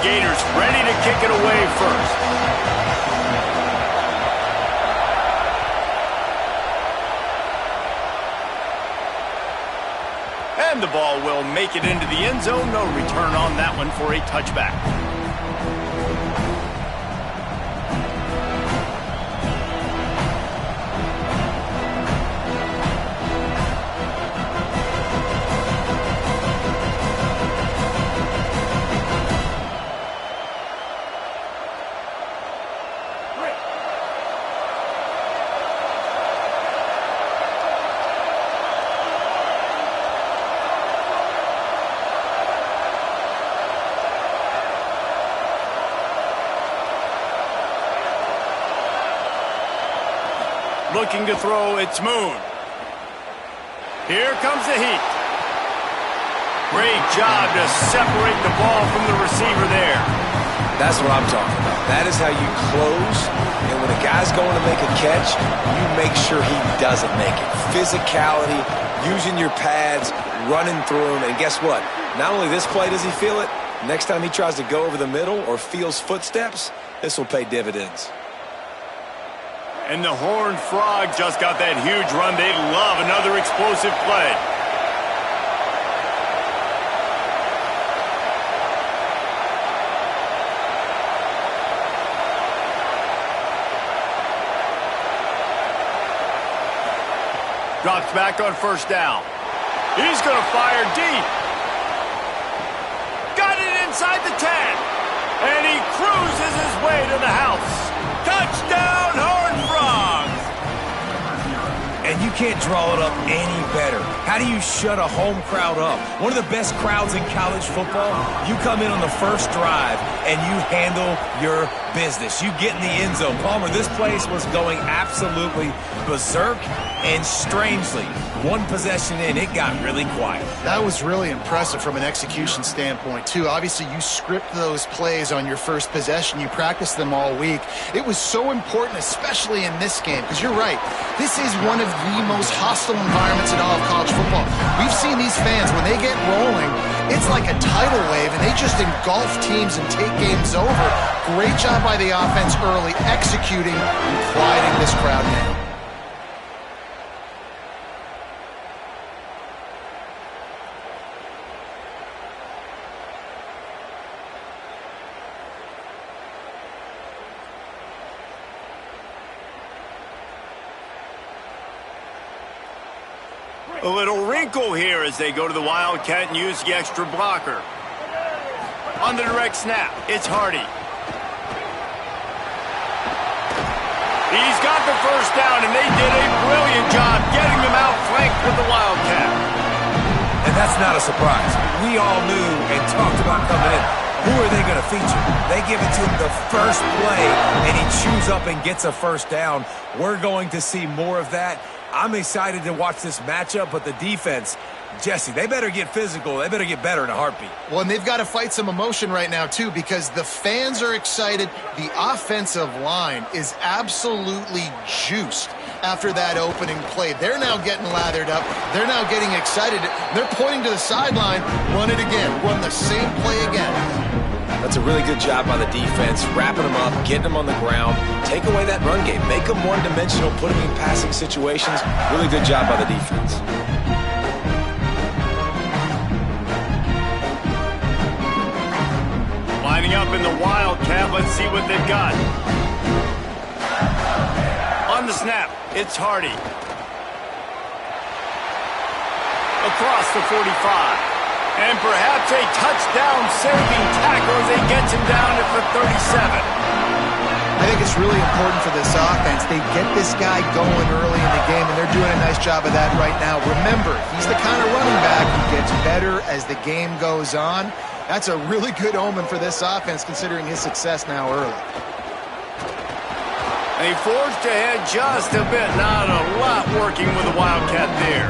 Gators ready to kick it away first. And the ball will make it into the end zone. No return on that one for a touchback. Looking to throw, it's Moon. Here comes the heat. Great job to separate the ball from the receiver there. That's what I'm talking about. That is how you close. And when a guy's going to make a catch, you make sure he doesn't make it. Physicality, using your pads, running through him. And guess what? Not only this play does he feel it, next time he tries to go over the middle or feels footsteps, this will pay dividends. And the Horned Frog just got that huge run. They love another explosive play. Drops back on first down. He's going to fire deep. Got it inside the 10. And he cruises his way to the house. Touchdown, Horned Frogs! And you can't draw it up any better. How do you shut a home crowd up? One of the best crowds in college football. You come in on the first drive and you handle your business. You get in the end zone. Palmer, this place was going absolutely berserk, and strangely, one possession in, it got really quiet. That was really impressive from an execution standpoint, too. Obviously, you script those plays on your first possession. You practice them all week. It was so important, especially in this game, because you're right. This is one of the most hostile environments in all of college football. We've seen these fans, when they get rolling, it's like a tidal wave, and they just engulf teams and take games over. Great job by the offense early, executing and quieting this crowd down. A little wrinkle here as they go to the Wildcat and use the extra blocker. On the direct snap, it's Hardy. He's got the first down, and they did a brilliant job getting them outflanked with the Wildcat. And that's not a surprise. We all knew and talked about coming in. Who are they going to feature? They give it to him the first play, and he chews up and gets a first down. We're going to see more of that. I'm excited to watch this matchup, but the defense, Jesse, they better get physical. They better get better in a heartbeat. Well, and they've got to fight some emotion right now, too, because the fans are excited. The offensive line is absolutely juiced after that opening play. They're now getting lathered up. They're now getting excited. They're pointing to the sideline. Run it again. Run the same play again. That's a really good job by the defense, wrapping them up, getting them on the ground, take away that run game, make them one-dimensional, put them in passing situations. Really good job by the defense. Lining up in the Wildcat, let's see what they've got. On the snap, it's Hardy. Across the 45. And perhaps a touchdown-saving tackle as he gets him down at the 37. I think it's really important for this offense. They get this guy going early in the game, and they're doing a nice job of that right now. Remember, he's the kind of running back who gets better as the game goes on. That's a really good omen for this offense, considering his success now early. They forged ahead just a bit. Not a lot working with the Wildcat there.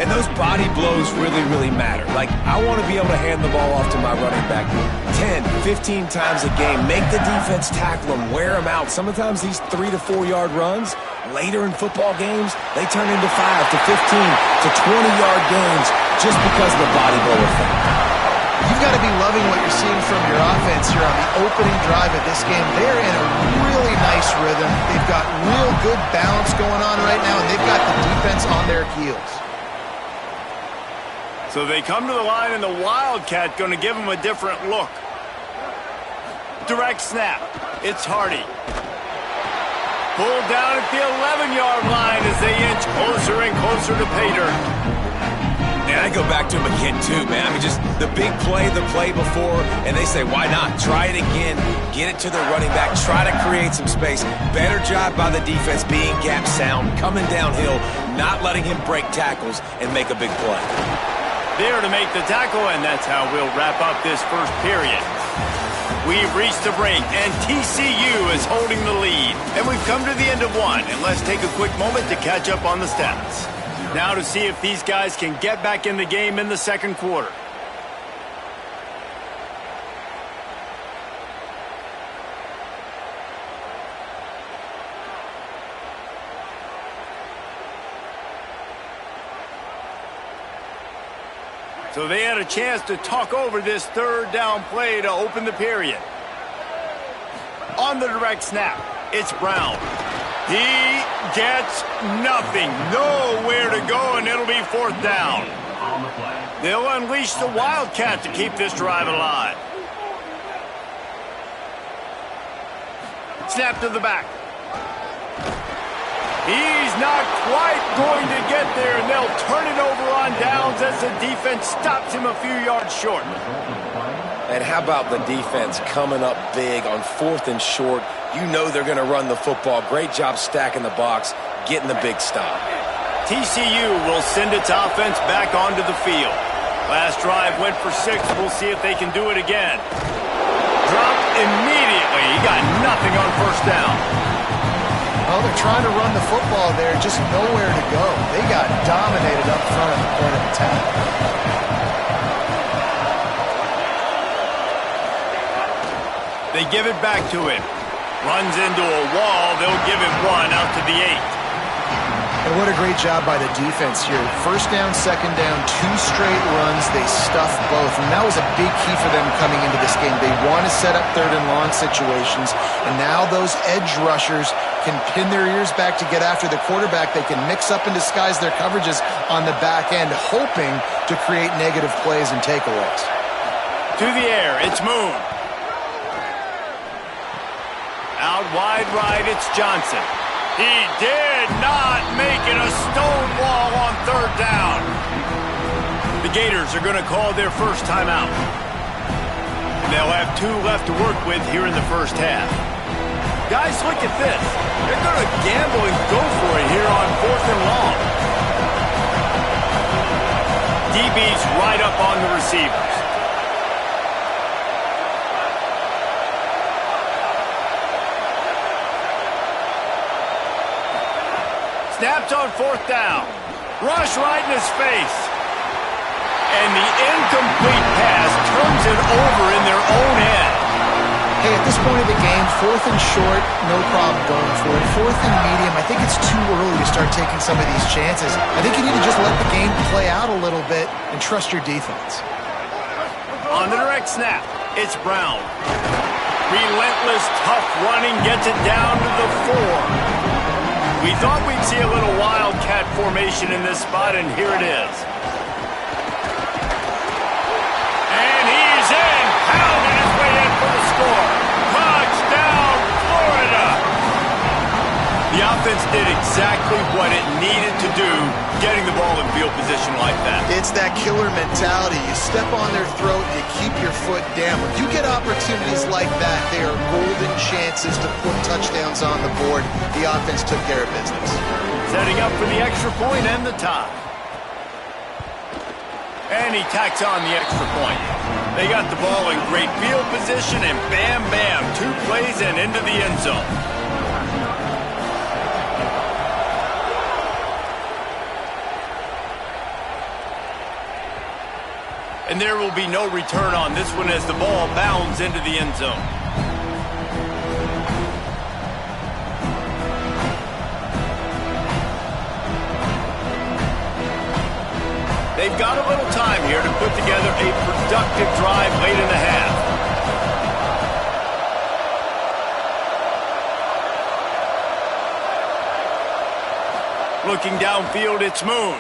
And those body blows really, really matter. Like, I want to be able to hand the ball off to my running back 10, 15 times a game. Make the defense tackle them, wear them out. Sometimes these 3 to 4 yard runs, later in football games, they turn into 5 to 15 to 20 yard games just because of the body blow effect. You've got to be loving what you're seeing from your offense here on the opening drive of this game. They're in a really nice rhythm. They've got real good balance going on right now, and they've got the defense on their heels. So they come to the line, and the Wildcat going to give them a different look. Direct snap. It's Hardy. Pulled down at the 11-yard line as they inch closer and closer to pay dirt. And I go back to him again, too, man. I mean, just the big play, the play before, and they say, why not? Try it again. Get it to the running back. Try to create some space. Better job by the defense being gap sound, coming downhill, not letting him break tackles and make a big play. There to make the tackle, and that's how we'll wrap up this first period. We've reached the break, and TCU is holding the lead. And we've come to the end of one, and let's take a quick moment to catch up on the stats. Now to see if these guys can get back in the game in the second quarter. So they had a chance to talk over this third down play to open the period. On the direct snap, it's Brown. He gets nothing. Nowhere to go, and it'll be fourth down. They'll unleash the Wildcat to keep this drive alive. Snap to the back. He's not quite going to get there, and they'll turn it over on downs as the defense stops him a few yards short. And how about the defense coming up big on fourth and short? You know they're going to run the football. Great job stacking the box, getting the big stop. TCU will send its offense back onto the field. Last drive went for 6. We'll see if they can do it again. Dropped immediately. He got nothing on first down. Well, they're trying to run the football there, just nowhere to go. They got dominated up front at the point of attack. They give it back to him. Runs into a wall. They'll give him one out to the 8. And what a great job by the defense here. First down, second down, 2 straight runs. They stuffed both. And that was a big key for them coming into this game. They want to set up third and long situations. And now those edge rushers can pin their ears back to get after the quarterback. They can mix up and disguise their coverages on the back end, hoping to create negative plays and takeaways. To the air, it's Moon. Out wide right, it's Johnson. He did not make it a stone wall on third down. The Gators are going to call their first timeout. They'll have 2 left to work with here in the first half. Guys, look at this. They're going to gamble and go for it here on fourth and long. DB's right up on the receivers. Snapped on fourth down. Rush right in his face. And the incomplete pass turns it over in their own end. Hey, at this point of the game, fourth and short, no problem going for it. Fourth and medium, I think it's too early to start taking some of these chances. I think you need to just let the game play out a little bit and trust your defense. On the direct snap, it's Brown. Relentless, tough running gets it down to the 4. We thought we'd see a little Wildcat formation in this spot, and here it is. And he's in, pounding his way in for the score. Touchdown, Florida! The offense did exactly what it needed to do, getting the ball in field position like that. It's that killer mentality. You step on their throat and you keep your foot down. When you get opportunities like that, they are golden chances to put touchdowns on the board. The offense took care of business. Setting up for the extra point and the tie. And he tacks on the extra point. They got the ball in great field position, and bam, bam, 2 plays and into the end zone. And there will be no return on this one as the ball bounds into the end zone. They've got a little time here to put together a productive drive late in the half. Looking downfield, it's Moon.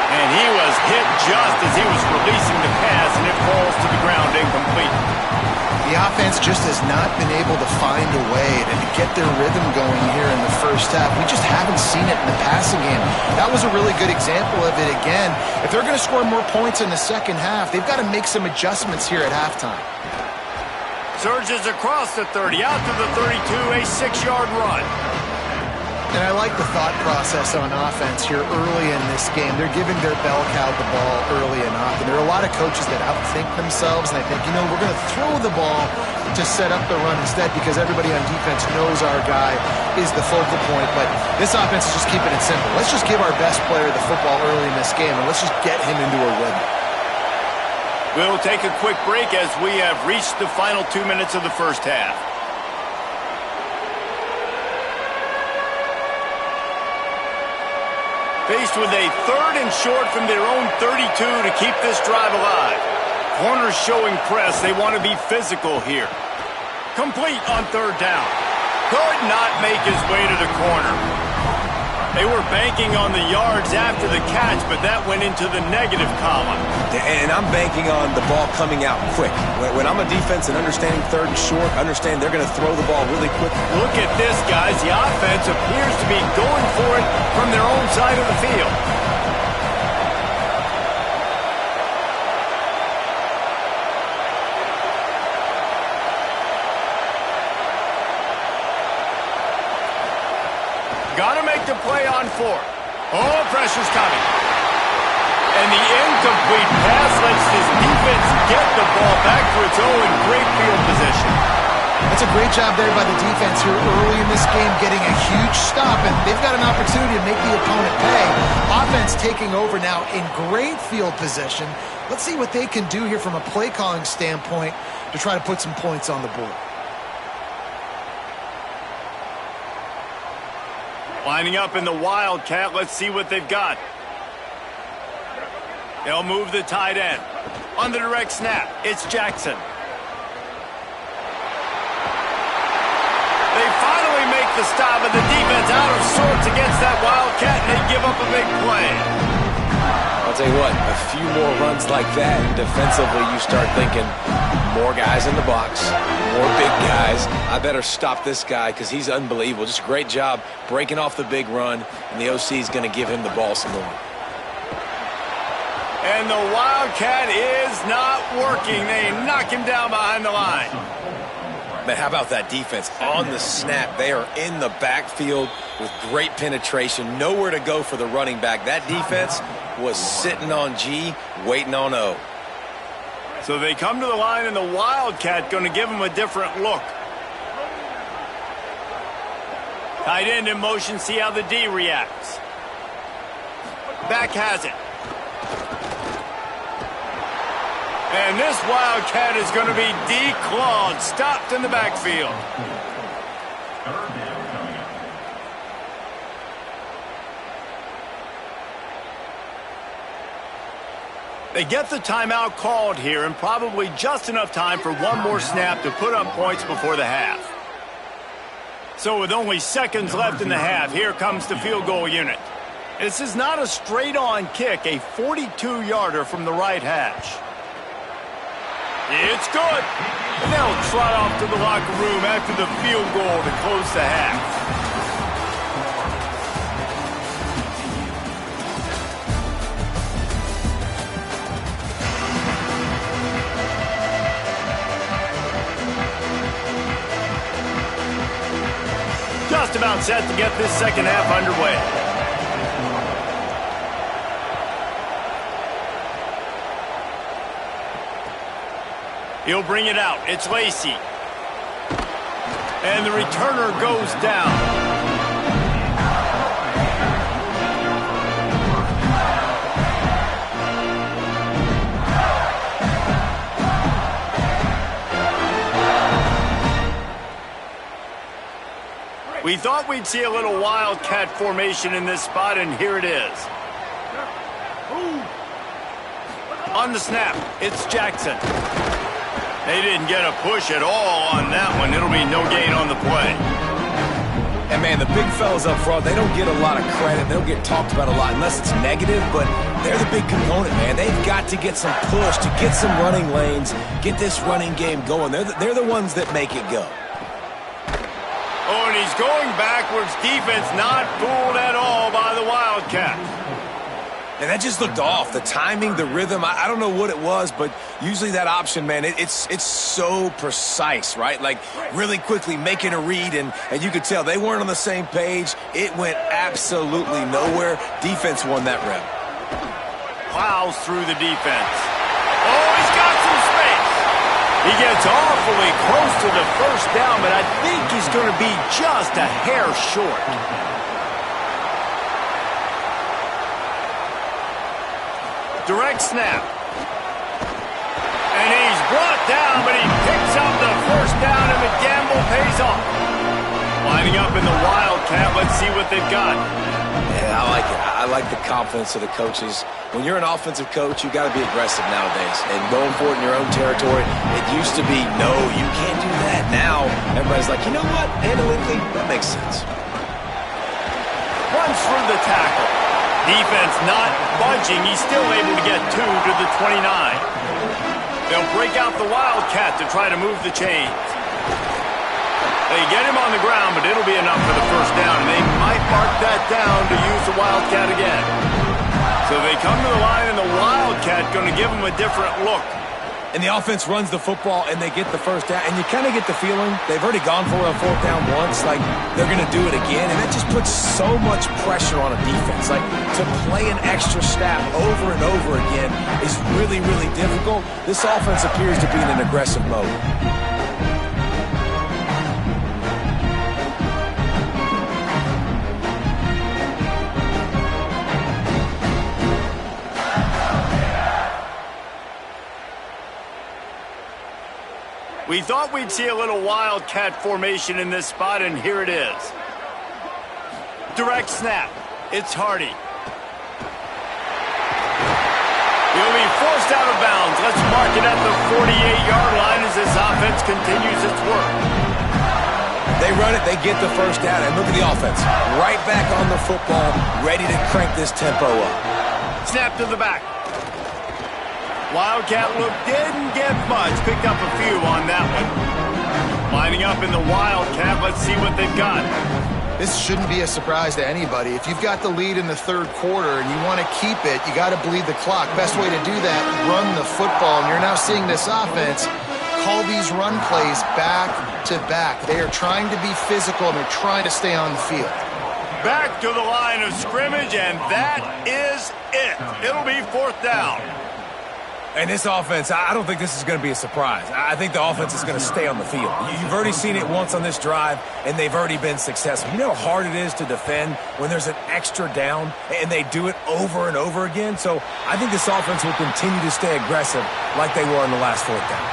And he was hit just as he was releasing the pass, and it falls to the ground incomplete. The offense just has not been able to find a way to get their rhythm going here in the first half. We just haven't seen it in the passing game. That was a really good example of it again. If they're going to score more points in the second half, they've got to make some adjustments here at halftime. Surges across the 30, out to the 32, a 6-yard run. And I like the thought process on offense here early in this game. They're giving their bell cow the ball early and often. There are a lot of coaches that outthink themselves, and I think, we're going to throw the ball to set up the run instead because everybody on defense knows our guy is the focal point. But this offense is just keeping it simple. Let's just give our best player the football early in this game, and let's just get him into a rhythm. We'll take a quick break as we have reached the final 2 minutes of the first half. Faced with a 3rd and short from their own 32 to keep this drive alive. Corners showing press. They want to be physical here. Complete on 3rd down. Could not make his way to the corner. They were banking on the yards after the catch, but that went into the negative column. And I'm banking on the ball coming out quick. When I'm a defense and understanding 3rd and short, understand they're going to throw the ball really quick. Look at this, guys. The offense appears to be going for it from their own side of the field. Got to make the play on 4th. Oh, pressure's coming. And the incomplete pass lets this defense get the ball back to its own in great field position. That's a great job there by the defense here early in this game, getting a huge stop, and they've got an opportunity to make the opponent pay. Offense taking over now in great field position. Let's see what they can do here from a play calling standpoint to try to put some points on the board. Lining up in the Wildcat, let's see what they've got. They'll move the tight end. On the direct snap, it's Jackson. They finally make the stop, and the defense out of sorts against that Wildcat, and they give up a big play. I'll tell you what, a few more runs like that, defensively you start thinking, more guys in the box, more big guys. I better stop this guy because he's unbelievable. Just a great job breaking off the big run, and the OC is going to give him the ball some more. And the Wildcat is not working. They knock him down behind the line. Man, how about that defense? On the snap, they are in the backfield with great penetration. Nowhere to go for the running back. That defense was sitting on G, waiting on O. So they come to the line, and the Wildcat going to give them a different look. Tight end in motion, see how the D reacts. Back has it. And this Wildcat is going to be declawed, stopped in the backfield. They get the timeout called here, and probably just enough time for one more snap to put up points before the half. So with only seconds left in the half, here comes the field goal unit. This is not a straight-on kick, a 42-yarder from the right hash. It's good. And they'll trot off to the locker room after the field goal to close the half. Just about set to get this second half underway. He'll bring it out. It's Lacy. And the returner goes down. We thought we'd see a little Wildcat formation in this spot, and here it is. On the snap, it's Jackson. They didn't get a push at all on that one. It'll be no gain on the play. And, man, the big fellas up front, they don't get a lot of credit. They don't get talked about a lot unless it's negative, but they're the big component, man. They've got to get some push, to get some running lanes, get this running game going. They're the ones that make it go. Oh, and he's going backwards. Defense not fooled at all by the Wildcat. And that just looked off. The timing, the rhythm, I don't know what it was, but usually that option, man, it's so precise, right? Like really quickly making a read, and you could tell they weren't on the same page. It went absolutely nowhere. Defense won that rep. Plows through the defense. Oh, he's got some space. He gets awfully close to the first down, but I think he's going to be just a hair short. Direct snap. And he's brought down, but he picks up the first down, and the gamble pays off. Lining up in the Wildcat, let's see what they've got. Yeah, I like it. I like the confidence of the coaches. When you're an offensive coach, you got to be aggressive nowadays. And going for it in your own territory, it used to be, no, you can't do that. Now, everybody's like, you know what? Analytically, that makes sense. Runs through the tackle. Defense not budging. He's still able to get 2 to the 29. They'll break out the Wildcat to try to move the chains. They get him on the ground, but it'll be enough for the first down, and they might mark that down to use the Wildcat again. So they come to the line, and the Wildcat going to give them a different look. And the offense runs the football, and they get the first down. And you kind of get the feeling they've already gone for a fourth down once. Like, they're going to do it again. And that just puts so much pressure on a defense. Like, to play an extra snap over and over again is really, really difficult. This offense appears to be in an aggressive mode. We thought we'd see a little Wildcat formation in this spot, and here it is. Direct snap. It's Hardy. He'll be forced out of bounds. Let's mark it at the 48-yard line as this offense continues its work. They run it, they get the first down, and look at the offense. Right back on the football, ready to crank this tempo up. Snap to the back. Wildcat look didn't get much. Picked up a few on that one. Lining up in the Wildcat. Let's see what they've got. This shouldn't be a surprise to anybody. If you've got the lead in the third quarter and you want to keep it, you got to bleed the clock. Best way to do that, run the football. And you're now seeing this offense call these run plays back to back. They are trying to be physical, and they're trying to stay on the field. Back to the line of scrimmage, and that is it. It'll be fourth down. And this offense, I don't think this is going to be a surprise. I think the offense is going to stay on the field. You've already seen it once on this drive, and they've already been successful. You know how hard it is to defend when there's an extra down, and they do it over and over again? So I think this offense will continue to stay aggressive like they were in the last fourth down.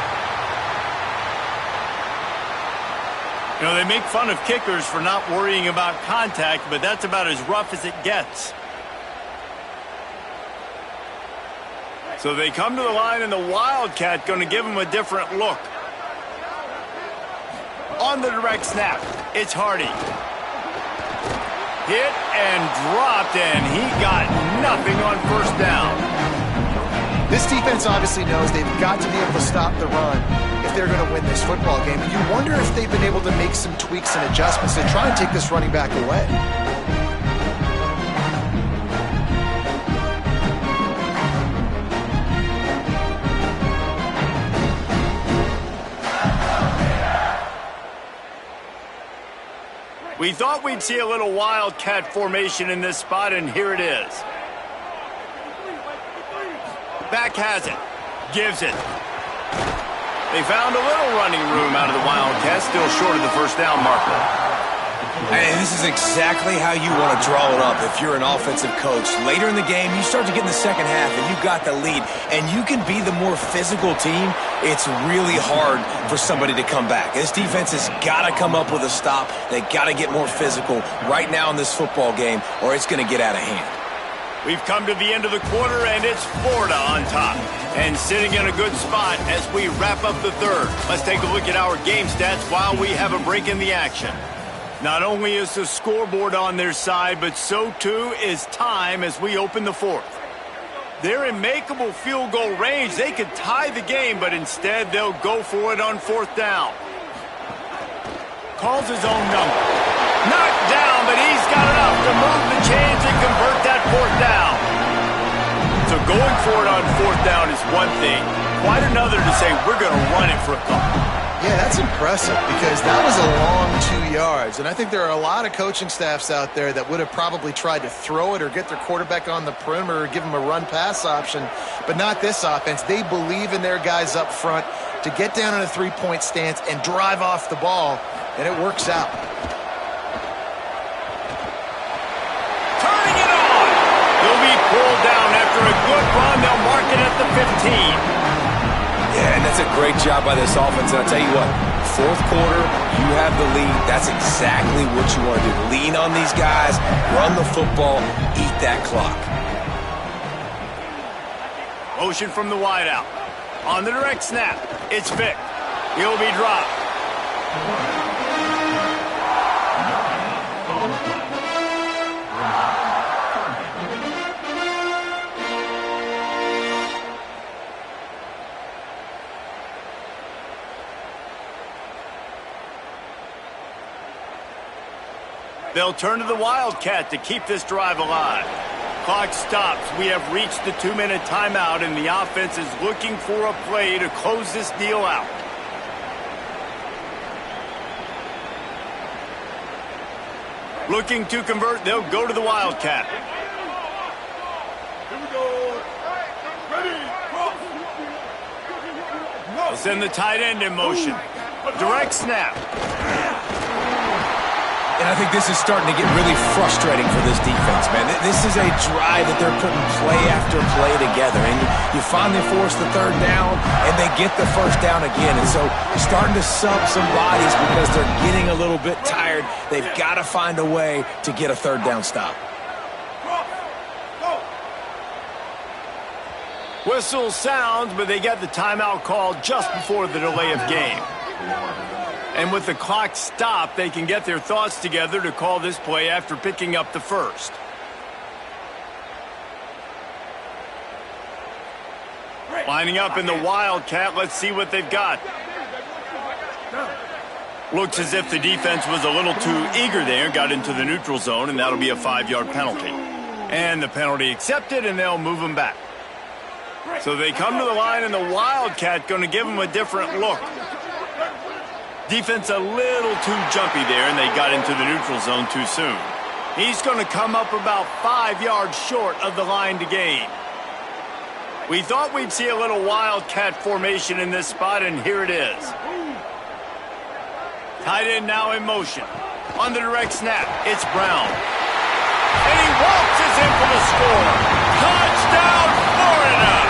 You know, they make fun of kickers for not worrying about contact, but that's about as rough as it gets. So they come to the line, and the Wildcat going to give them a different look. On the direct snap, it's Hardy. Hit and dropped, and he got nothing on first down. This defense obviously knows they've got to be able to stop the run if they're going to win this football game. And you wonder if they've been able to make some tweaks and adjustments to try and take this running back away. We thought we'd see a little Wildcat formation in this spot, and here it is. Back has it. Gives it. They found a little running room out of the Wildcat, still short of the first down marker. And this is exactly how you want to draw it up if you're an offensive coach. Later in the game, you start to get in the second half, and you've got the lead, and you can be the more physical team. It's really hard for somebody to come back. This defense has got to come up with a stop. They got to get more physical right now in this football game, or it's going to get out of hand. We've come to the end of the quarter, and it's Florida on top. And sitting in a good spot as we wrap up the third. Let's take a look at our game stats while we have a break in the action. Not only is the scoreboard on their side, but so too is time as we open the fourth. They're in makeable field goal range. They could tie the game, but instead they'll go for it on fourth down. Calls his own number. Knocked down, but he's got enough to move the chains and convert that fourth down. So going for it on fourth down is one thing. Quite another to say we're going to run it for a couple. Yeah, that's impressive because that was a long 2 yards. And I think there are a lot of coaching staffs out there that would have probably tried to throw it or get their quarterback on the perimeter or give him a run-pass option, but not this offense. They believe in their guys up front to get down in a three-point stance and drive off the ball, and it works out. Turning it on! He'll be pulled down after a good run. They'll mark it at the 15. Yeah, and that's a great job by this offense. And I'll tell you what, fourth quarter, you have the lead. That's exactly what you want to do. Lean on these guys, run the football, eat that clock. Motion from the wideout. On the direct snap, it's Vick. He'll be dropped. They'll turn to the Wildcat to keep this drive alive. Clock stops. We have reached the 2-minute timeout, and the offense is looking for a play to close this deal out. Looking to convert, they'll go to the Wildcat. Here we go. Ready. They'll send the tight end in motion. Direct snap. And I think this is starting to get really frustrating for this defense, man. This is a drive that they're putting play after play together. And you finally force the third down, and they get the first down again. And so you're starting to sub some bodies because they're getting a little bit tired. They've got to find a way to get a third down stop. Whistle sounds, but they get the timeout called just before the delay of game. And with the clock stopped, they can get their thoughts together to call this play after picking up the first. Lining up in the Wildcat, let's see what they've got. Looks as if the defense was a little too eager there and got into the neutral zone, and that'll be a 5-yard penalty. And the penalty accepted, and they'll move them back. So they come to the line, and the Wildcat going to give them a different look. Defense a little too jumpy there, and they got into the neutral zone too soon. He's going to come up about 5 yards short of the line to gain. We thought we'd see a little Wildcat formation in this spot, and here it is. Tight end now in motion. On the direct snap, it's Brown. And he waltzes in for the score. Touchdown, Florida!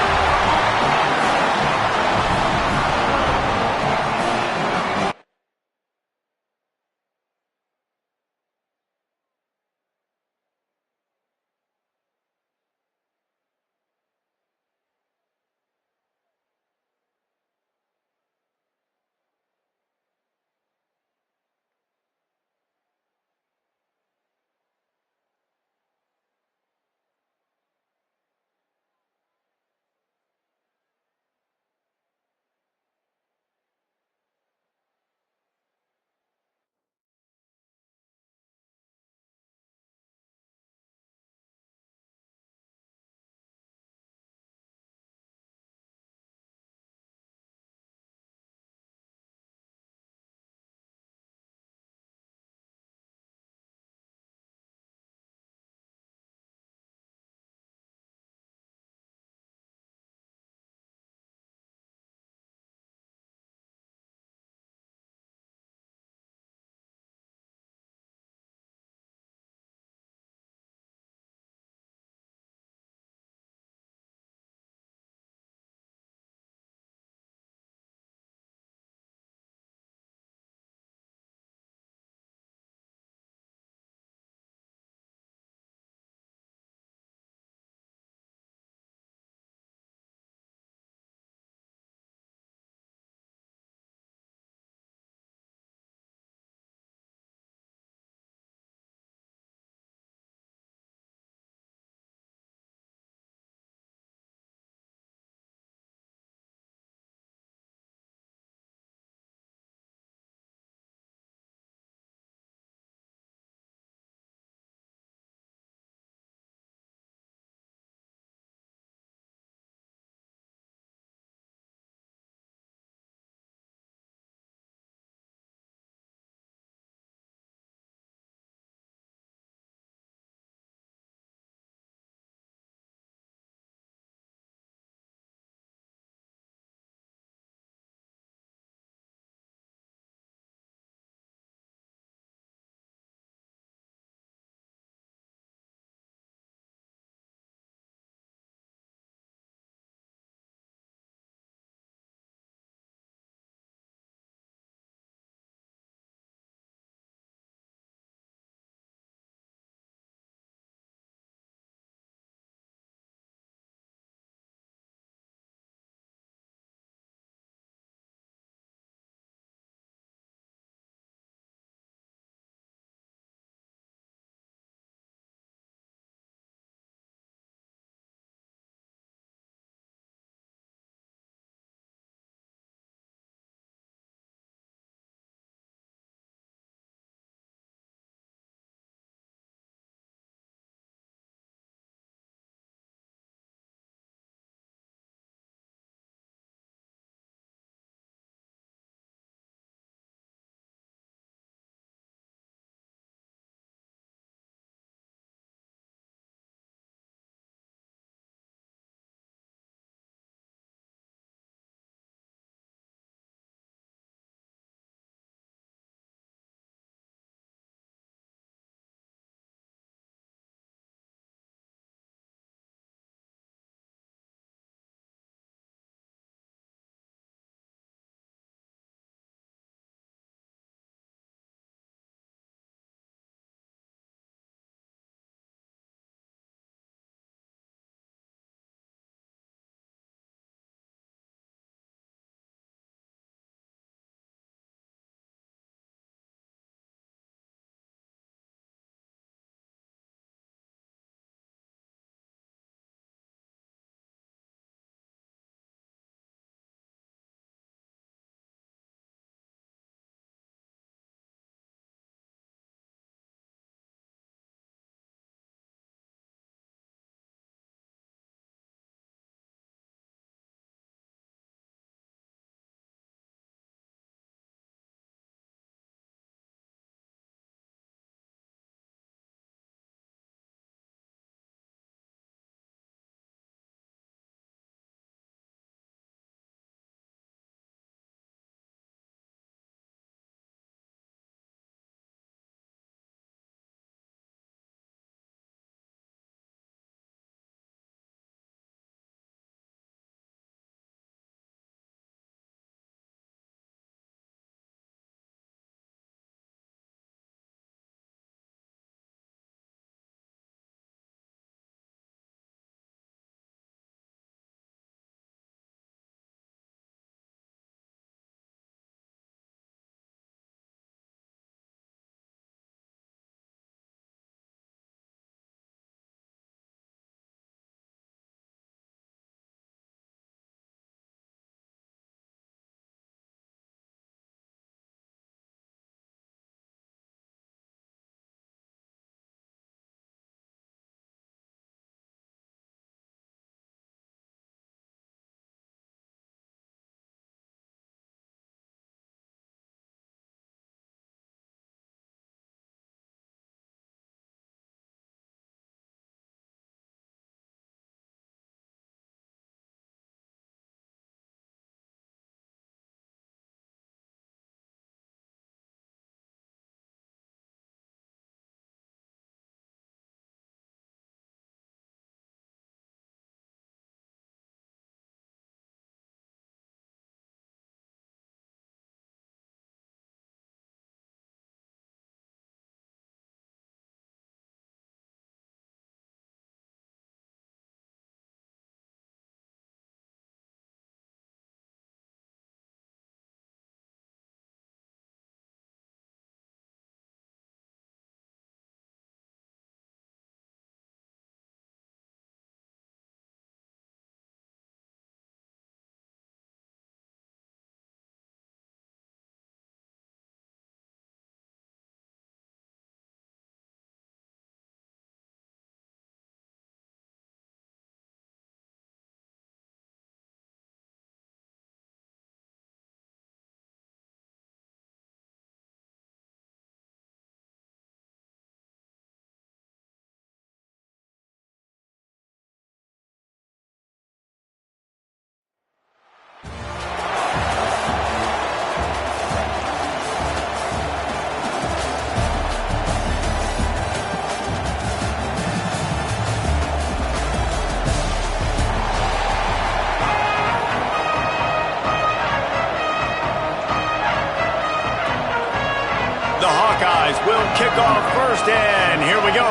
Buckeyes will kick off first, and here we go.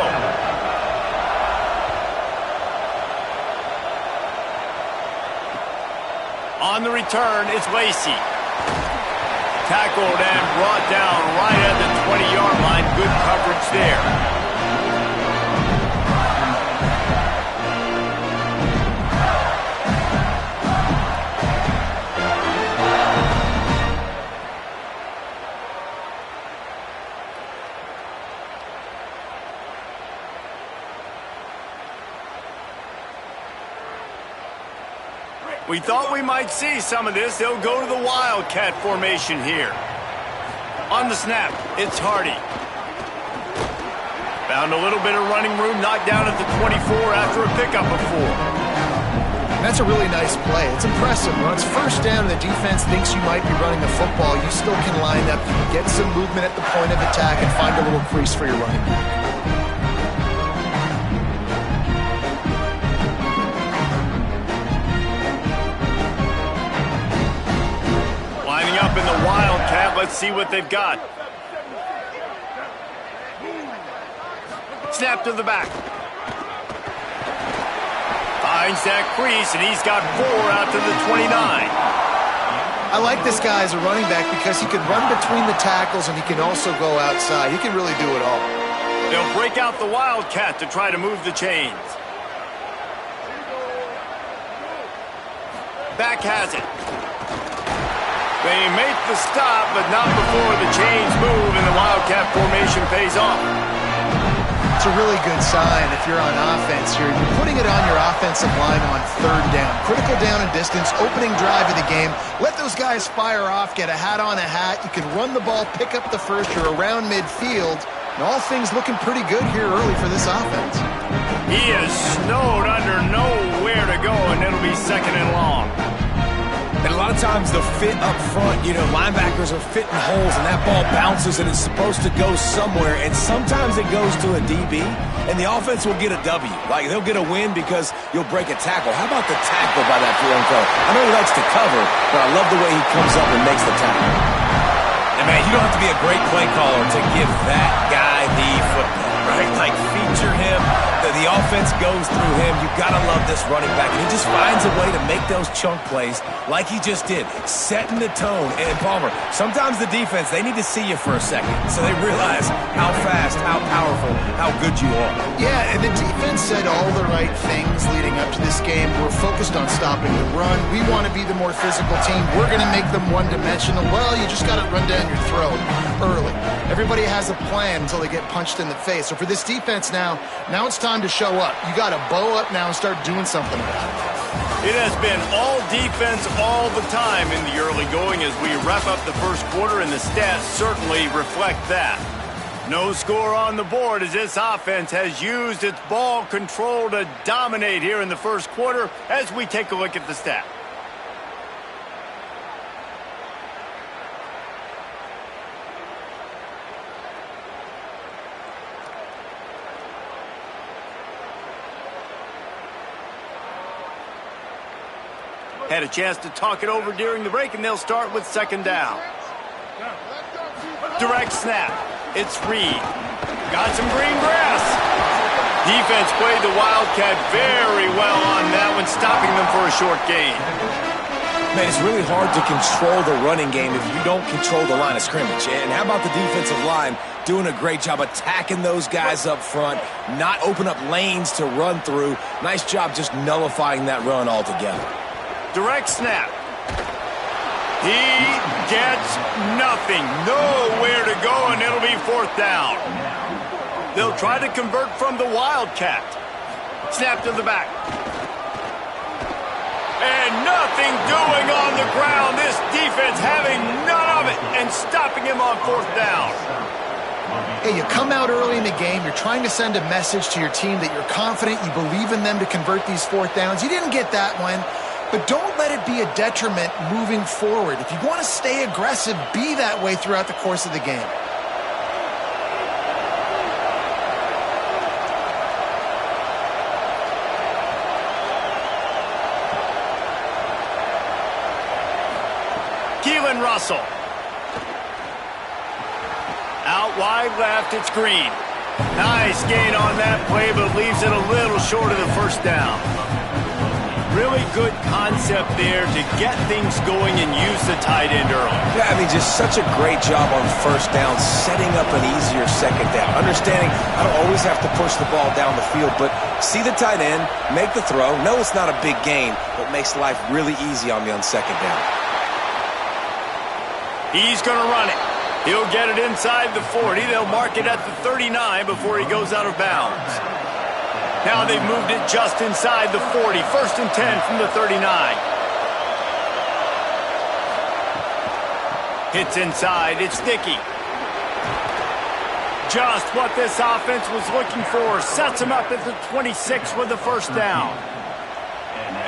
On the return, it's Lacey. Tackled and brought down right at the 20-yard line. Good coverage there. We thought we might see some of this. They'll go to the Wildcat formation here. On the snap, it's Hardy. Found a little bit of running room, knocked down at the 24 after a pickup of 4. That's a really nice play. It's impressive. When it's first down and the defense thinks you might be running the football, you still can line up, you can get some movement at the point of attack and find a little crease for your running back. Up in the Wildcat, let's see what they've got. Snap to the back. Finds that crease, and he's got 4 out to the 29. I like this guy as a running back because he can run between the tackles and he can also go outside. He can really do it all. They'll break out the Wildcat to try to move the chains. Back has it. They make the stop, but not before the chains move and the Wildcat formation pays off. It's a really good sign if you're on offense. You're putting it on your offensive line on third down. Critical down and distance, opening drive of the game. Let those guys fire off, get a hat on a hat. You can run the ball, pick up the first. You're around midfield. And all things looking pretty good here early for this offense. He is snowed under, nowhere to go, and it'll be second and long. And a lot of times the fit up front, linebackers are fitting holes and that ball bounces and it's supposed to go somewhere. And sometimes it goes to a DB and the offense will get a W. Like they'll get a win because you'll break a tackle. How about the tackle by that young fella? I know he likes to cover, but I love the way he comes up and makes the tackle. And man, you don't have to be a great play caller to give that guy the football, right? Like feature him. The offense goes through him. You've got to love this running back. And he just finds a way to make those chunk plays like he just did, setting the tone. And Palmer, sometimes the defense, they need to see you for a second so they realize how fast, how powerful, how good you are. Yeah, and the defense said all the right things leading up to this game. We're focused on stopping the run. We want to be the more physical team. We're going to make them one-dimensional. Well, you just got to run down your throat early. Everybody has a plan until they get punched in the face. So for this defense now it's time to show up. You got to bow up now and start doing something about it. It has been all defense all the time in the early going as we wrap up the first quarter, and the stats certainly reflect that. No score on the board as this offense has used its ball control to dominate here in the first quarter as we take a look at the stats. Had a chance to talk it over during the break, and they'll start with second down. Direct snap. It's Reed. Got some green grass. Defense played the Wildcat very well on that one, stopping them for a short gain. Man, it's really hard to control the running game if you don't control the line of scrimmage. And how about the defensive line doing a great job attacking those guys up front, not open up lanes to run through. Nice job just nullifying that run altogether. Direct snap. He gets nothing. Nowhere to go, and it'll be fourth down. They'll try to convert from the Wildcat. Snap to the back. And nothing doing on the ground. This defense having none of it and stopping him on fourth down. Hey, you come out early in the game. You're trying to send a message to your team that you're confident, you believe in them to convert these fourth downs. You didn't get that one. But don't let it be a detriment moving forward. If you want to stay aggressive, be that way throughout the course of the game. Keelan Russell. Out Out wide left, it's Green. Nice gain on that play, but leaves it a little short of the first down. Really good concept there to get things going and use the tight end early. Yeah, I mean, just such a great job on first down, setting up an easier second down. Understanding I don't always have to push the ball down the field, but see the tight end, make the throw. No, it's not a big gain, but makes life really easy on me on second down. He's going to run it. He'll get it inside the 40. They'll mark it at the 39 before he goes out of bounds. Now they've moved it just inside the 40. 1st and 10 from the 39. Hits inside. It's Dickey. Just what this offense was looking for. Sets him up at the 26 with the first down.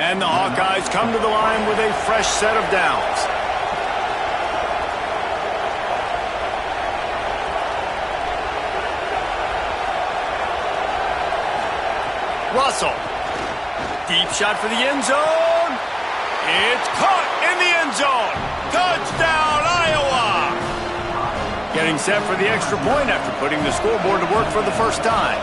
And the Hawkeyes come to the line with a fresh set of downs. Russell. Deep shot for the end zone. It's caught in the end zone. Touchdown, Iowa. Getting set for the extra point after putting the scoreboard to work for the first time.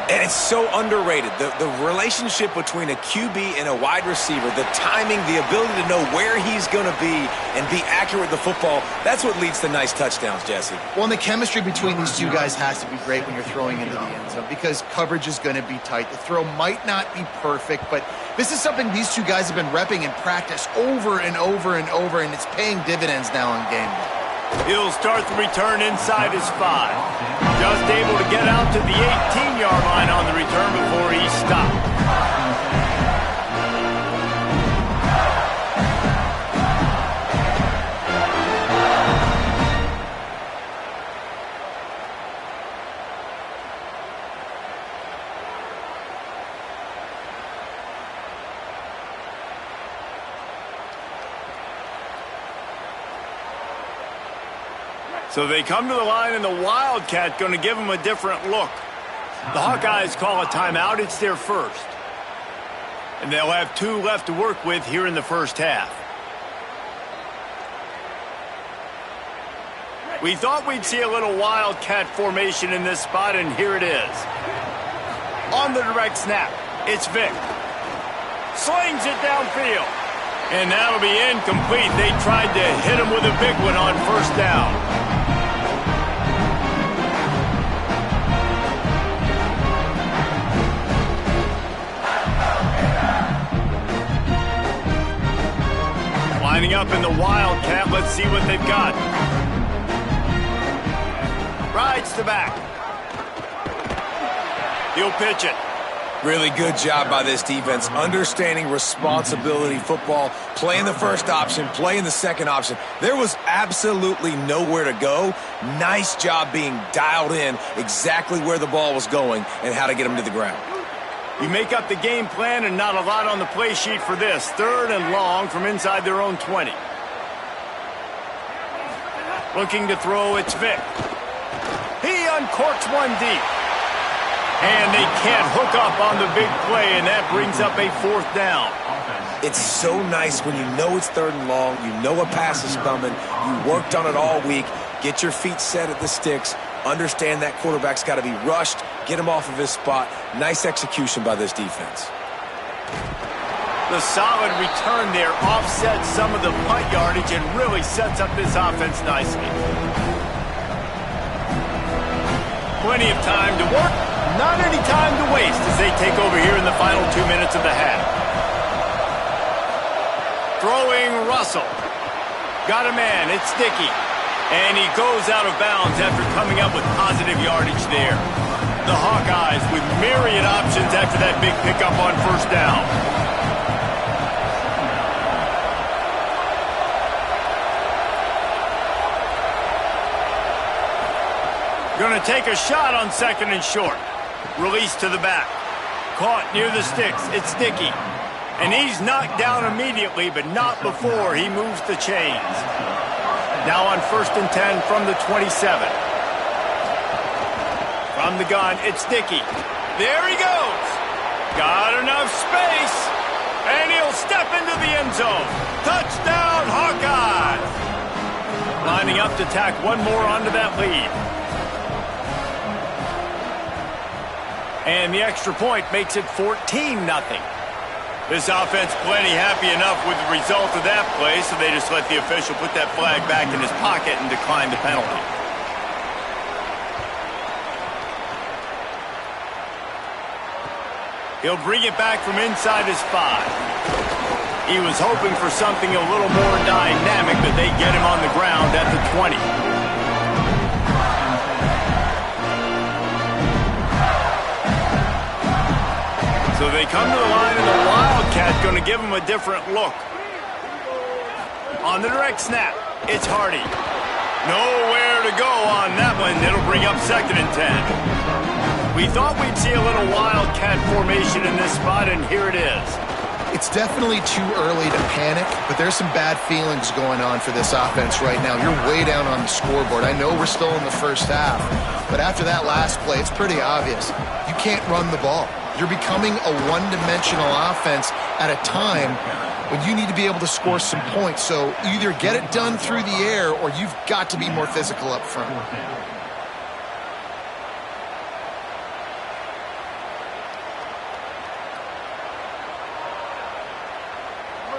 And it's so underrated. The relationship between a QB and a wide receiver, the timing, the ability to know where he's going to be and be accurate with the football, that's what leads to nice touchdowns, Jesse. Well, and the chemistry between these two guys has to be great when you're throwing into the end zone because coverage is going to be tight. The throw might not be perfect, but this is something these two guys have been repping in practice over and over and over, and it's paying dividends now on game day. He'll start the return inside his 5. Just able to get out to the 18-yard line on the return before he stopped. So they come to the line, and the Wildcat going to give them a different look. The Hawkeyes call a timeout. It's their first. And they'll have 2 left to work with here in the first half. We thought we'd see a little Wildcat formation in this spot, and here it is. On the direct snap, it's Vick. Slings it downfield. And that'll be incomplete. They tried to hit him with a big one on first down. Lining up in the Wildcat. Let's see what they've got. Rides the back. He'll pitch it. Really good job by this defense, understanding responsibility football, playing the first option, playing the second option. There was absolutely nowhere to go. Nice job being dialed in exactly where the ball was going and how to get him to the ground. You make up the game plan and not a lot on the play sheet for this. 3rd and long from inside their own 20. Looking to throw, it's Vick. He uncorks one deep. And they can't hook up on the big play, and that brings up a 4th down. It's so nice when you know it's 3rd and long, you know a pass is coming, you worked on it all week, get your feet set at the sticks, understand that quarterback's got to be rushed, get him off of his spot. Nice execution by this defense. The solid return there offsets some of the punt yardage and really sets up this offense nicely. Plenty of time to work, not any time to waste as they take over here in the final 2 minutes of the half. Throwing Russell. Got a man, it's Dickey. And he goes out of bounds after coming up with positive yardage there. The Hawkeyes with myriad options after that big pickup on first down. Going to take a shot on 2nd and short. Release to the back. Caught near the sticks. It's Dickey. And he's knocked down immediately, but not before he moves the chains. Now on 1st and 10 from the 27. From the gun, it's Dickey. There he goes. Got enough space. And he'll step into the end zone. Touchdown, Hawkeyes. Lining up to tack one more onto that lead. And the extra point makes it 14-0. This offense plenty happy enough with the result of that play, so they just let the official put that flag back in his pocket and decline the penalty. He'll bring it back from inside his 5. He was hoping for something a little more dynamic, but they get him on the ground at the 20. So they come to the line, and the Wildcat going to give him a different look. On the direct snap, it's Hardy. Nowhere to go on that one. It'll bring up 2nd and 10. We thought we'd see a little Wildcat formation in this spot, and here it is. It's definitely too early to panic, but there's some bad feelings going on for this offense right now. You're way down on the scoreboard. I know we're still in the first half, but after that last play, it's pretty obvious. You can't run the ball. You're becoming a one-dimensional offense at a time when you need to be able to score some points. So either get it done through the air or you've got to be more physical up front.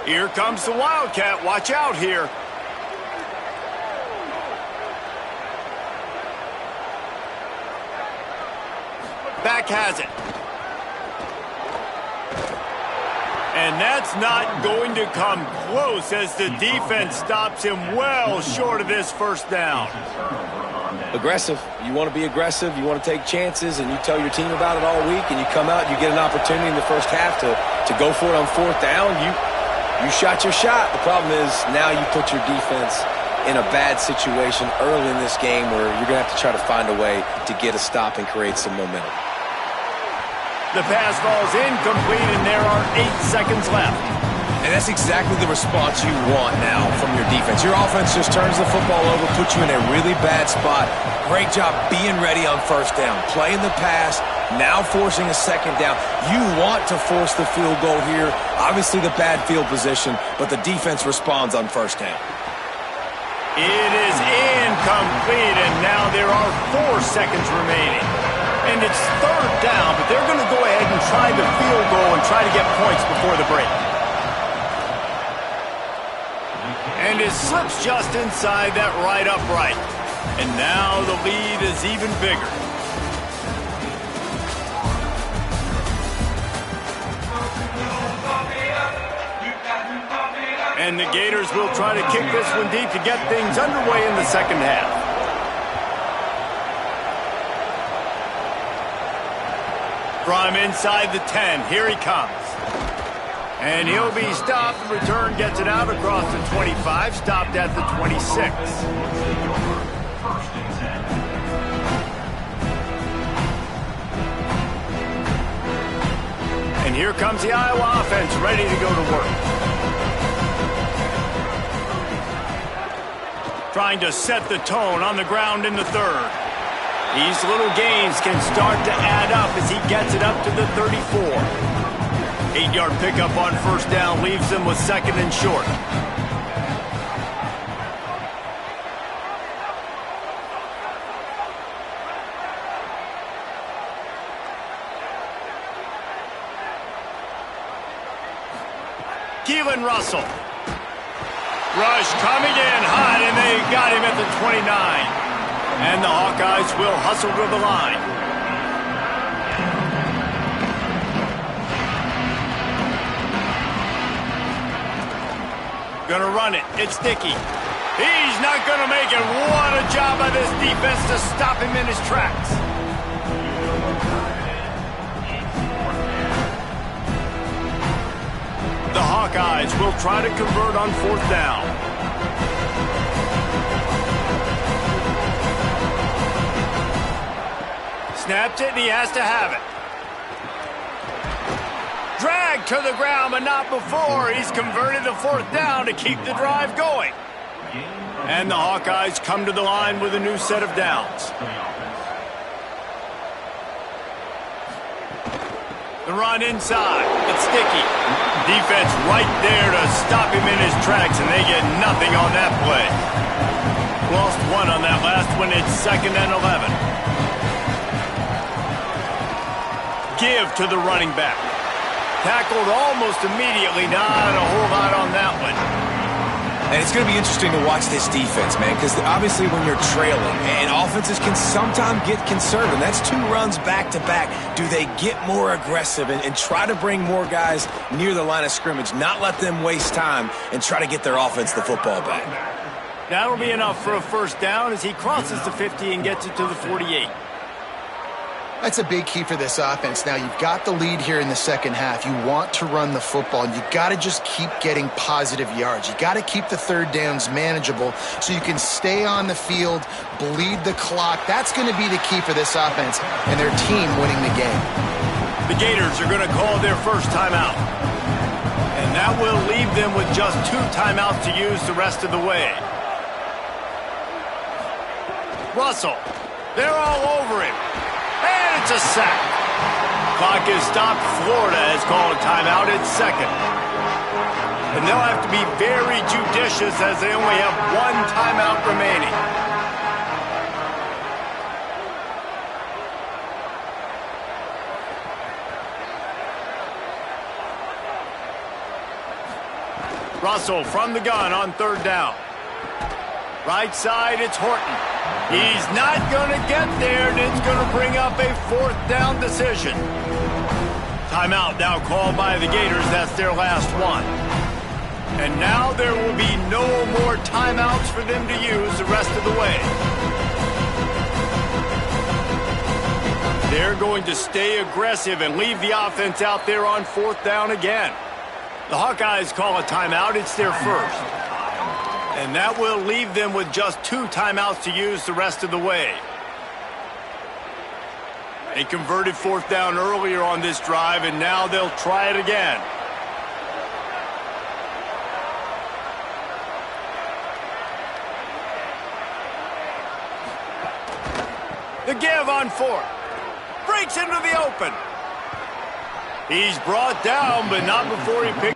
Here comes the Wildcat. Watch out here. Back has it. And that's not going to come close as the defense stops him well short of this first down. Aggressive. You want to be aggressive. You want to take chances, and you tell your team about it all week, and you come out and you get an opportunity in the first half to go for it on 4th down. You shot your shot. The problem is now you put your defense in a bad situation early in this game where you're going to have to try to find a way to get a stop and create some momentum. The pass falls incomplete, and there are 8 seconds left. And that's exactly the response you want now from your defense. Your offense just turns the football over, puts you in a really bad spot. Great job being ready on 1st down. Playing the pass, now forcing a 2nd down. You want to force the field goal here. Obviously the bad field position, but the defense responds on 1st down. It is incomplete, and now there are 4 seconds remaining. And it's 3rd down, but they're going to go ahead and try the field goal and try to get points before the break. And it slips just inside that right upright. And now the lead is even bigger. And the Gators will try to kick this one deep to get things underway in the 2nd half. From inside the 10, here he comes. And he'll be stopped. The return gets it out across the 25, stopped at the 26. And here comes the Iowa offense ready to go to work. Trying to set the tone on the ground in the 3rd. These little gains can start to add up as he gets it up to the 34. 8-yard pickup on 1st down leaves them with 2nd and short. Keelan Russell. Rush coming in hot, and they got him at the 29. And the Hawkeyes will hustle to the line. Gonna run it. It's Dickey. He's not gonna make it. What a job by this defense to stop him in his tracks. The Hawkeyes will try to convert on 4th down. Snapped it, and he has to have it. Dragged to the ground, but not before. He's converted the 4th down to keep the drive going. And the Hawkeyes come to the line with a new set of downs. The run inside. It's Dickey. Defense right there to stop him in his tracks, and they get nothing on that play. Lost 1 on that last one. It's 2nd and 11. give to the running back. Tackled almost immediately. Not a whole lot on that one. And it's going to be interesting to watch this defense, man, because obviously when you're trailing, and offenses can sometimes get conservative. That's 2 runs back-to-back. Do they get more aggressive and try to bring more guys near the line of scrimmage, not let them waste time, and try to get their offense the football back? That'll be enough for a first down as he crosses the 50 and gets it to the 48. That's a big key for this offense. Now, you've got the lead here in the second half. You want to run the football, and you've got to just keep getting positive yards. You've got to keep the third downs manageable so you can stay on the field, bleed the clock. That's going to be the key for this offense and their team winning the game. The Gators are going to call their first timeout. And that will leave them with just 2 timeouts to use the rest of the way. Russell, they're all over him. And it's a sack. Clock is stopped. Florida has called a timeout at second. And they'll have to be very judicious as they only have 1 timeout remaining. Russell from the gun on third down. Right side, it's Horton. He's not going to get there, and it's going to bring up a 4th down decision. Timeout now called by the Gators. That's their last one. And now there will be no more timeouts for them to use the rest of the way. They're going to stay aggressive and leave the offense out there on 4th down again. The Hawkeyes call a timeout. It's their first. And that will leave them with just 2 timeouts to use the rest of the way. They converted 4th down earlier on this drive, and now they'll try it again. The give on 4th. Breaks into the open. He's brought down, but not before he picks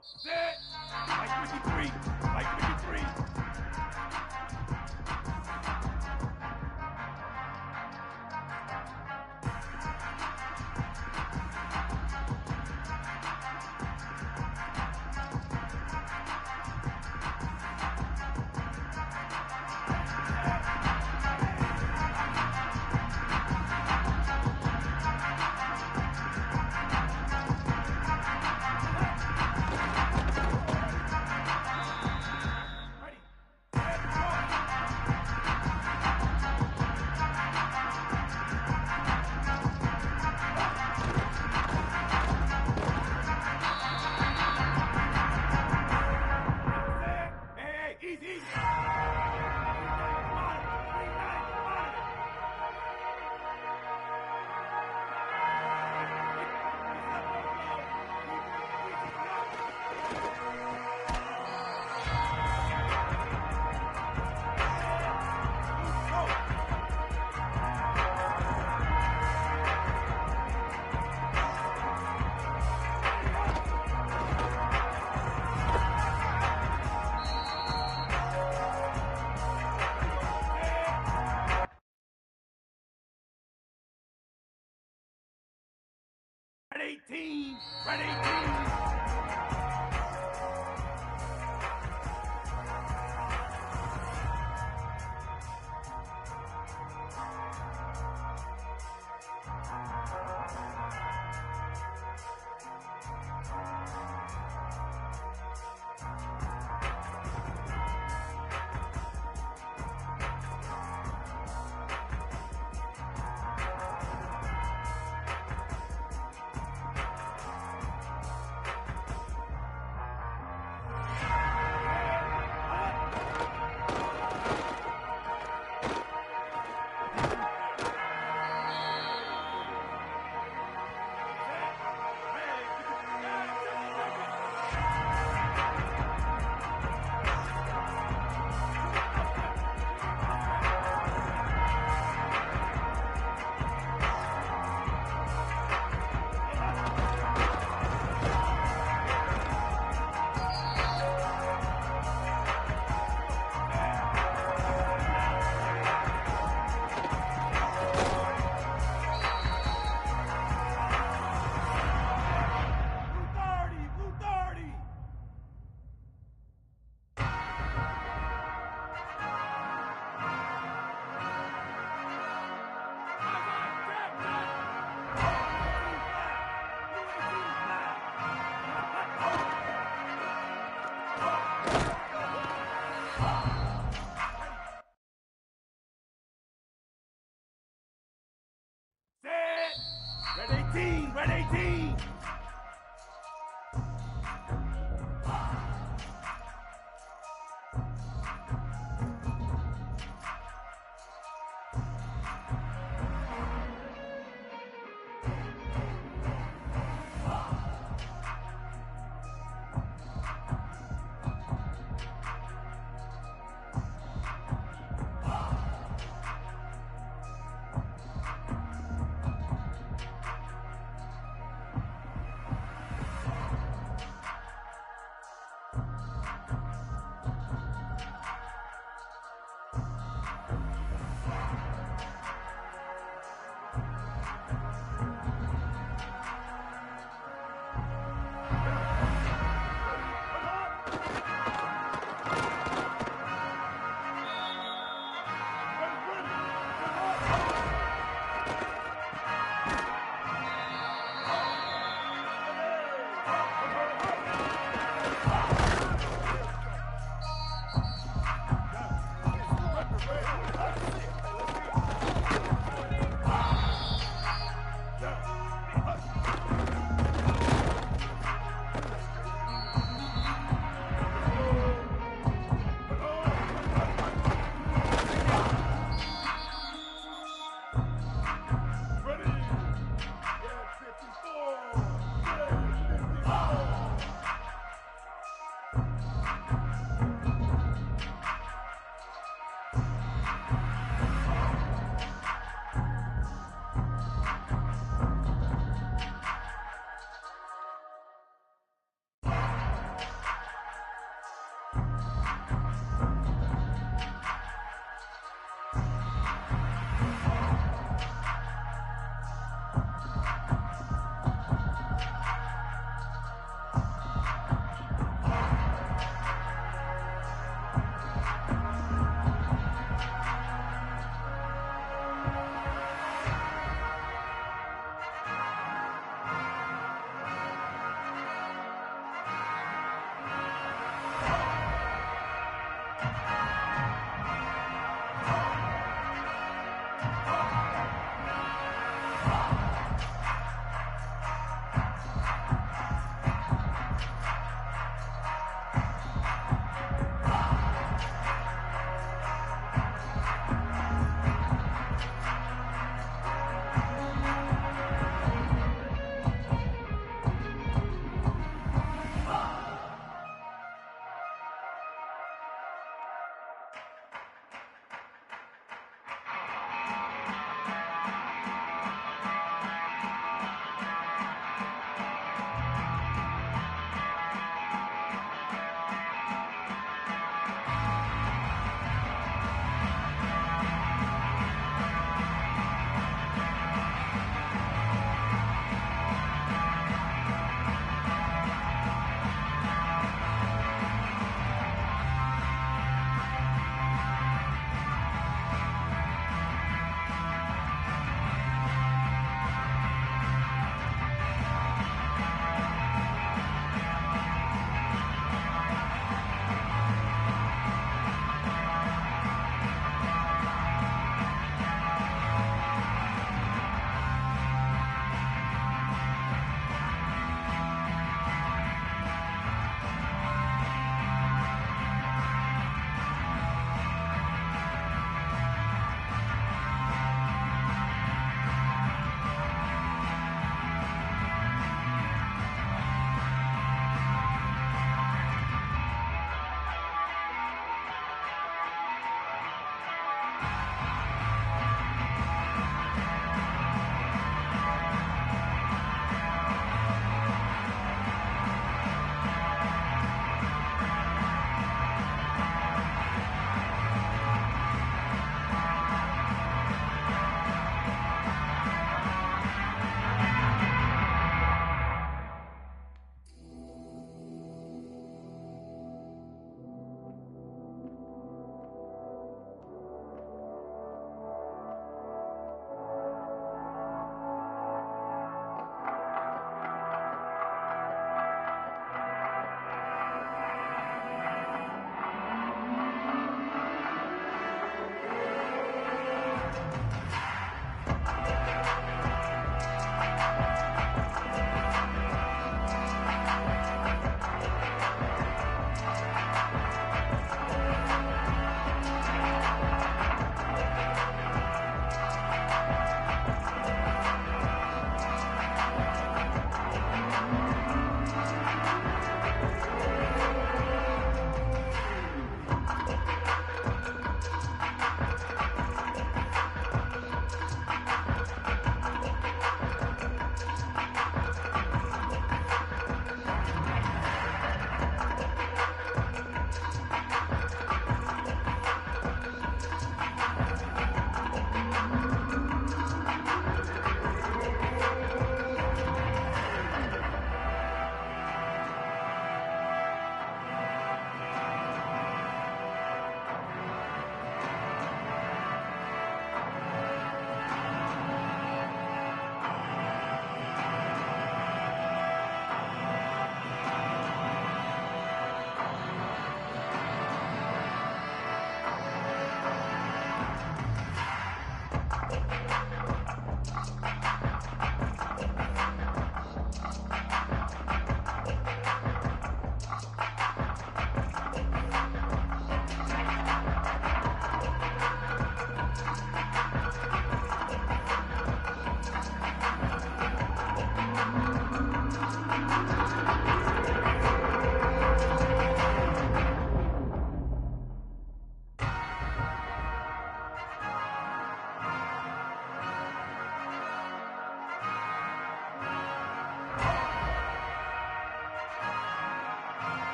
go. Set. Like 53. Like 53. Red 18! Red 18! Set! Red 18! Red 18!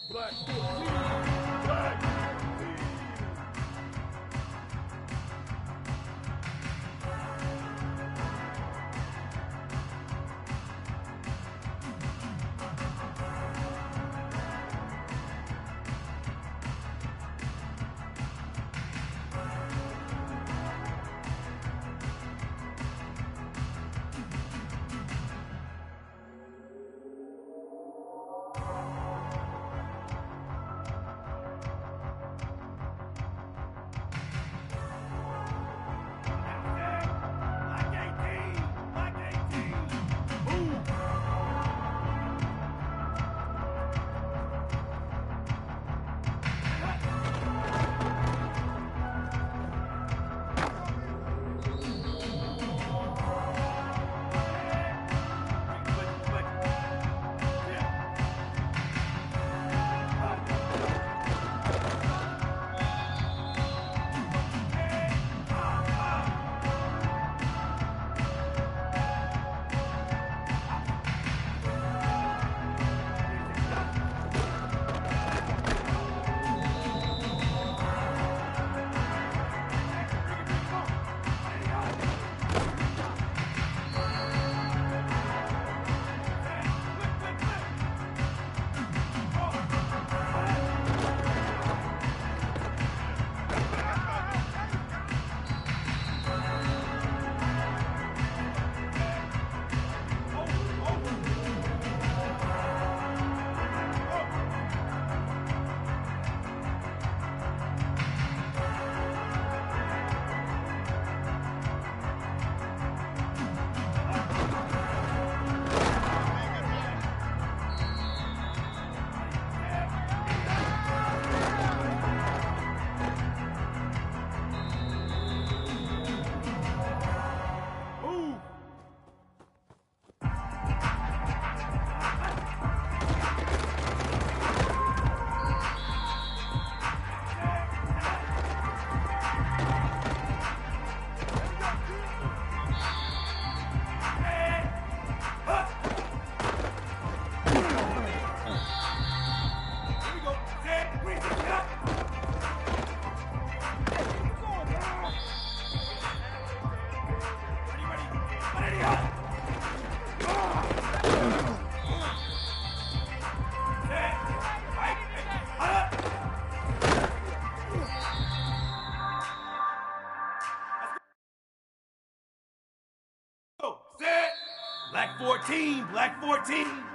Black 14. Black 14. Set. Black 14. Black 14.